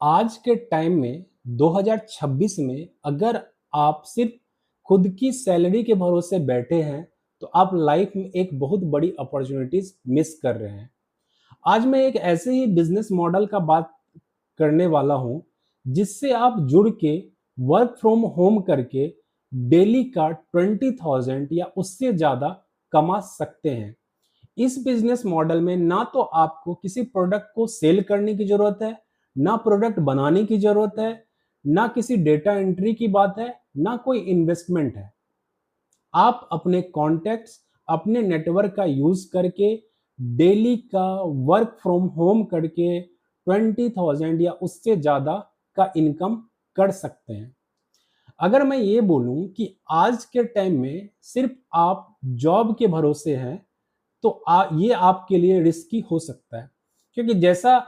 आज के टाइम में 2026 में अगर आप सिर्फ खुद की सैलरी के भरोसे बैठे हैं, तो आप लाइफ में एक बहुत बड़ी अपॉर्चुनिटीज मिस कर रहे हैं। आज मैं एक ऐसे ही बिजनेस मॉडल का बात करने वाला हूं, जिससे आप जुड़ के वर्क फ्रॉम होम करके डेली का 20,000 या उससे ज़्यादा कमा सकते हैं। इस बिजनेस मॉडल में ना तो आपको किसी प्रोडक्ट को सेल करने की जरूरत है, ना प्रोडक्ट बनाने की जरूरत है, ना किसी डेटा एंट्री की बात है, ना कोई इन्वेस्टमेंट है। आप अपने कॉन्टैक्ट्स, अपने नेटवर्क का यूज करके डेली का वर्क फ्रॉम होम करके 20,000 या उससे ज्यादा का इनकम कर सकते हैं। अगर मैं ये बोलूं कि आज के टाइम में सिर्फ आप जॉब के भरोसे हैं, तो ये आपके लिए रिस्की हो सकता है, क्योंकि जैसा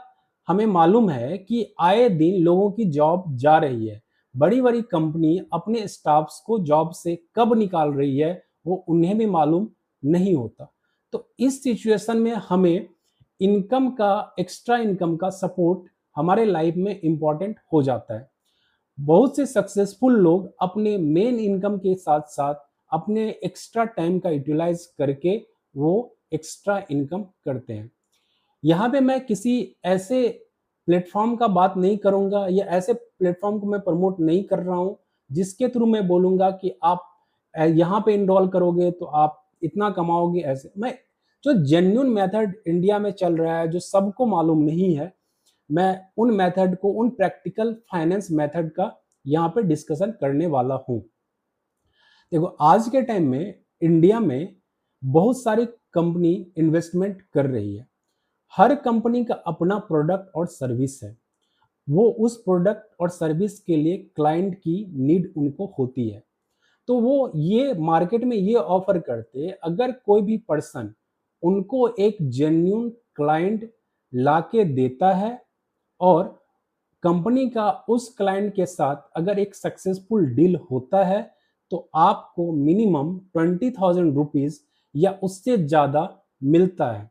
हमें मालूम है कि आए दिन लोगों की जॉब जा रही है। बड़ी बड़ी कंपनी अपने स्टाफ्स को जॉब से कब निकाल रही है, वो उन्हें भी मालूम नहीं होता। तो इस सिचुएशन में हमें इनकम का, एक्स्ट्रा इनकम का सपोर्ट हमारे लाइफ में इंपॉर्टेंट हो जाता है। बहुत से सक्सेसफुल लोग अपने मेन इनकम के साथ साथ अपने एक्स्ट्रा टाइम का यूटिलाइज करके वो एक्स्ट्रा इनकम करते हैं। यहाँ पे मैं किसी ऐसे प्लेटफॉर्म का बात नहीं करूंगा या ऐसे प्लेटफॉर्म को मैं प्रमोट नहीं कर रहा हूँ जिसके थ्रू मैं बोलूंगा कि आप यहाँ पे इनरोल करोगे तो आप इतना कमाओगे। ऐसे मैं जो जेन्युइन मेथड इंडिया में चल रहा है, जो सबको मालूम नहीं है, मैं उन मेथड को, उन प्रैक्टिकल फाइनेंस मेथड का यहाँ पे डिस्कशन करने वाला हूँ। देखो, आज के टाइम में इंडिया में बहुत सारी कंपनी इन्वेस्टमेंट कर रही है। हर कंपनी का अपना प्रोडक्ट और सर्विस है। वो उस प्रोडक्ट और सर्विस के लिए क्लाइंट की नीड उनको होती है, तो वो ये मार्केट में ये ऑफर करते हैं, अगर कोई भी पर्सन उनको एक जेन्युइन क्लाइंट लाके देता है और कंपनी का उस क्लाइंट के साथ अगर एक सक्सेसफुल डील होता है, तो आपको मिनिमम 20,000 रुपीज या उससे ज्यादा मिलता है।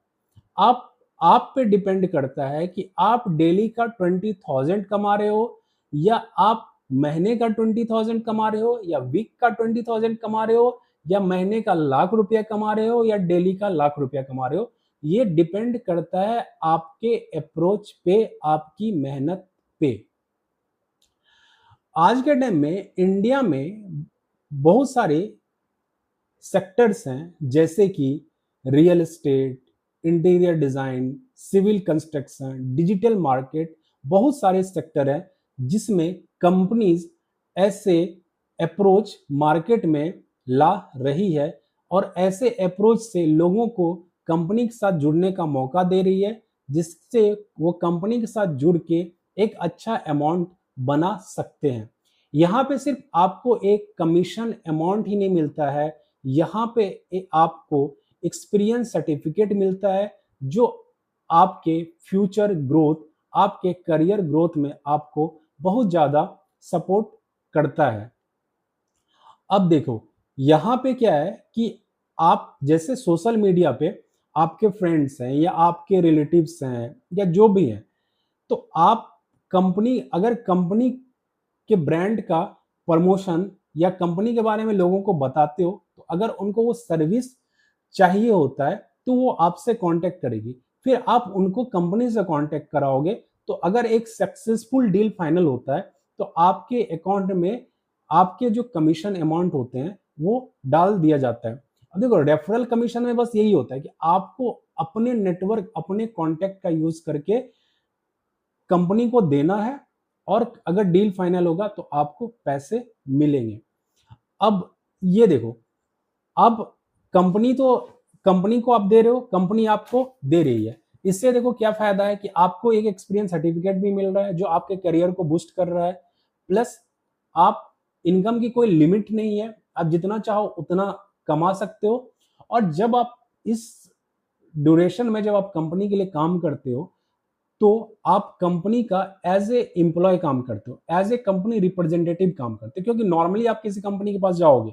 आप आप पे डिपेंड करता है कि आप डेली का 20,000 कमा रहे हो, या आप महीने का 20,000 कमा रहे हो, या वीक का 20,000 कमा रहे हो, या महीने का ₹1,00,000 कमा रहे हो, या डेली का ₹1,00,000 कमा रहे हो। ये डिपेंड करता है आपके अप्रोच पे, आपकी मेहनत पे। आज के टाइम में इंडिया में बहुत सारे सेक्टर्स हैं, जैसे कि real estate, interior design, civil construction, digital market. बहुत सारे सेक्टर हैं जिसमें कंपनीज ऐसे अप्रोच मार्केट में ला रही है, और ऐसे अप्रोच से लोगों को कंपनी के साथ जुड़ने का मौका दे रही है, जिससे वो कंपनी के साथ जुड़ के एक अच्छा अमाउंट बना सकते हैं। यहाँ पे सिर्फ आपको एक कमीशन अमाउंट ही नहीं मिलता है, यहाँ पे आपको एक्सपीरियंस सर्टिफिकेट मिलता है, जो आपके फ्यूचर ग्रोथ, आपके करियर ग्रोथ में आपको बहुत ज्यादा सपोर्ट करता है। अब देखो, यहाँ पे क्या है कि आप जैसे सोशल मीडिया पे आपके फ्रेंड्स हैं या आपके रिलेटिव्स हैं या जो भी हैं, तो आप कंपनी, अगर कंपनी के ब्रांड का प्रमोशन या कंपनी के बारे में लोगों को बताते हो, तो अगर उनको वो सर्विस चाहिए होता है, तो वो आपसे कांटेक्ट करेगी। फिर आप उनको कंपनी से कांटेक्ट कराओगे, तो अगर एक सक्सेसफुल डील फाइनल होता है, तो आपके अकाउंट में आपके जो कमीशन अमाउंट होते हैं वो डाल दिया जाता है। अब देखो, रेफरल कमीशन में बस यही होता है कि आपको अपने नेटवर्क, अपने कॉन्टेक्ट का यूज करके कंपनी को देना है, और अगर डील फाइनल होगा तो आपको पैसे मिलेंगे। अब ये देखो, अब कंपनी तो, कंपनी को आप दे रहे हो, कंपनी आपको दे रही है। इससे देखो क्या फायदा है कि आपको एक एक्सपीरियंस सर्टिफिकेट भी मिल रहा है जो आपके करियर को बूस्ट कर रहा है, प्लस आप, इनकम की कोई लिमिट नहीं है, आप जितना चाहो उतना कमा सकते हो। और जब आप इस ड्यूरेशन में, जब आप कंपनी के लिए काम करते हो, तो आप कंपनी का एज ए एम्प्लॉय काम करते हो, एज ए कंपनी रिप्रेजेंटेटिव काम करते हो। क्योंकि नॉर्मली आप किसी कंपनी के पास जाओगे,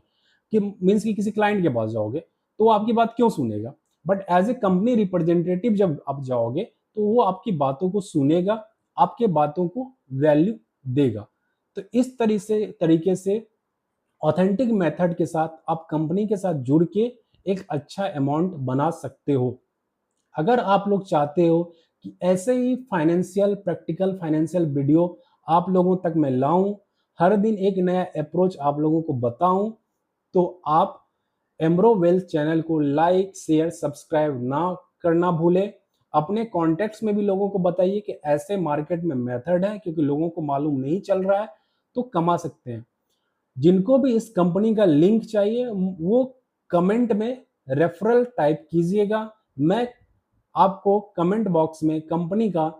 कि मीन्स कि किसी क्लाइंट के पास जाओगे, तो वो आपकी बात क्यों सुनेगा? But as a company representative जब आप जाओगे, तो वो आपकी बातों को सुनेगा, आपके बातों को वैल्यू देगा। तो इस तरीके से ऑथेंटिक मेथड के साथ आप कंपनी के साथ जुड़ के एक अच्छा अमाउंट बना सकते हो। अगर आप लोग चाहते हो कि ऐसे ही प्रैक्टिकल फाइनेंशियल वीडियो आप लोगों तक मैं लाऊं, हर दिन एक नया अप्रोच आप लोगों को बताऊं, तो आप एमरो वेल्थ चैनल को लाइक शेयर सब्सक्राइब ना करना भूलें। अपने कॉन्टेक्ट्स में भी लोगों को बताइए कि ऐसे मार्केट में मेथड है, क्योंकि लोगों को मालूम नहीं चल रहा है तो कमा सकते हैं। जिनको भी इस कंपनी का लिंक चाहिए वो कमेंट में रेफरल टाइप कीजिएगा। मैं आपको कमेंट बॉक्स में कंपनी का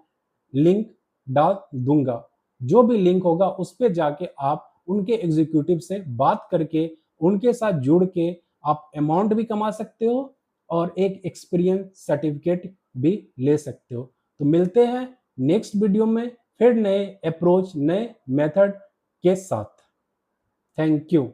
लिंक डाल दूंगा। जो भी लिंक होगा उस पे जाके आप उनके एग्जीक्यूटिव से बात करके उनके साथ जुड़ के आप अमाउंट भी कमा सकते हो और एक एक्सपीरियंस सर्टिफिकेट भी ले सकते हो। तो मिलते हैं नेक्स्ट वीडियो में फिर नए अप्रोच नए मेथड के साथ। Thank you.